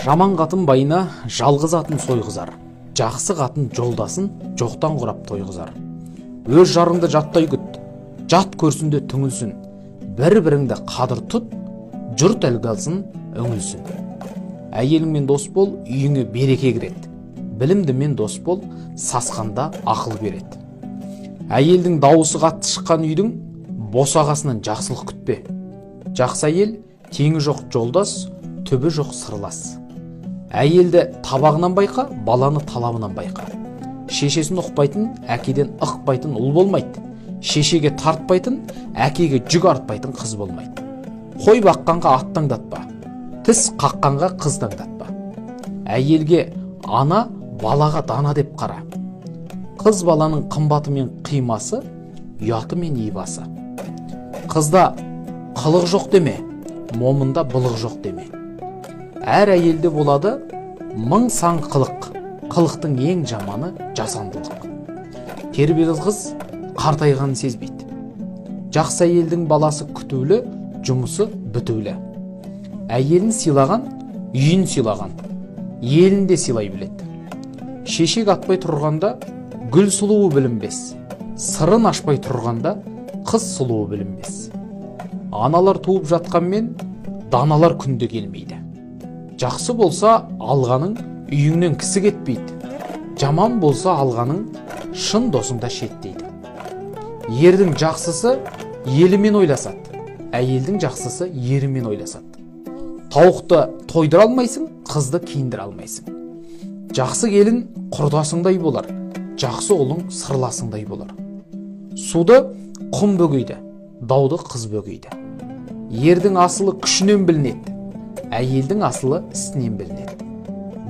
Жаман қатын байына жалғыз атын сойғызар, жақсы қатын жолдасын жоқтан құрап тойғызар. Өз жарыңды жаттай күт, жат көрсінде түңілсін, бір-біріңді қадір тұт, жұрт әлгі алсын өңілсін. Әйеліңмен дос бол, үйіңе береке кірет. Білімдімен дос бол, сасқанда ақыл берет. Әйелдің дауысы қатты шыққан үйдің босағасынан жақсылық күтпе. Жақсы әйел теңі жоқ жолдас, түбі жоқ сырлас. Әйелді табағынан байқа, баланы талабынан байқа. Шешесін ұқпайтын, әкеден ықпайтын ұл болмайды. Шешеге тартпайтын, әкеге жүк артпайтын қыз болмайды. Қой баққанға ат таңдатпа, тіс қаққанға қыз таңдатпа. Әйелге ана, балаға дана деп қара. Қыз баланың қымбаты мен қимасы, ұяты мен ибасы. Қызда қылық жоқ деме, момында былық жоқ деме. Әр әйелде болады мың сан қылық, қылықтың ең жаманы жасандылық. Тербез қыз қартайғанын сезбейді. Жақсы әйелдің баласы күтулі, жұмысы бітулі. Әйелін сыйлаған, үйін сыйлаған, елін де сыйлай біледі. Шешек атпай тұрғанда гүл сұлуы білінбес, сырын ашпай тұрғанда қыз сұлуы білінбес. Аналар туып жатқанмен даналар күнде келмейді. Жақсы болса алғаның үйіңнен кісі кетпейді. Жаман болса алғаның шын досыңда шеттейді. Ердің жақсысы елімен ойласады, әйелдің жақсысы ерімен ойласады. Тауықты тойдыра алмайсың, қызды киіндіре алмайсың. Жақсы келін құрдасыңдай болар, жақсы ұлың сырласыңдай болар. Суды құм бөгейді, дауды қыз бөгейді. Ердің асылы күшінен білінеді, әйелдің асылы ісінен білінеді.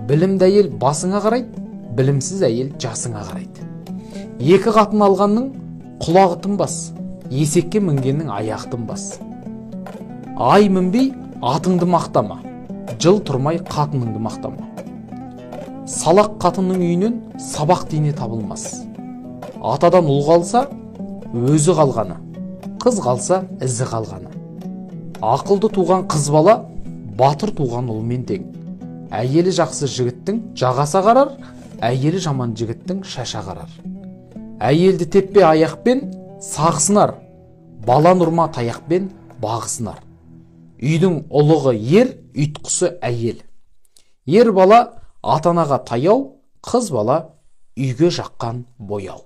Білімді әйел басыңа қарайды, білімсіз әйел жасыңа қарайды. Екі қатын алғанның құлағы тынбас, есекке мінгеннің аяғы тынбас. Ай мінбей атыңды мақтама, жыл тұрмай қатыныңды мақтама. Салақ қатынның үйінен сабақ дене табылмас. Атадан ұл қалса, өзі қалғаны, қыз қалса, ізі қалғаны. Ақылды туған қыз бала, батыр туған ұлмен тең. Әйелі жақсы жігіттің жағаса қарар, әйелі жаман жігіттің шаша қарар. Әйелді теппе аяқпен сағысынар, балан ұрма таяқпен бағысынар. Үйдің ұлығы ер, ұйтқысы әйел. Ер бала атанаға таяу, қыз бала үйге жаққан бояу.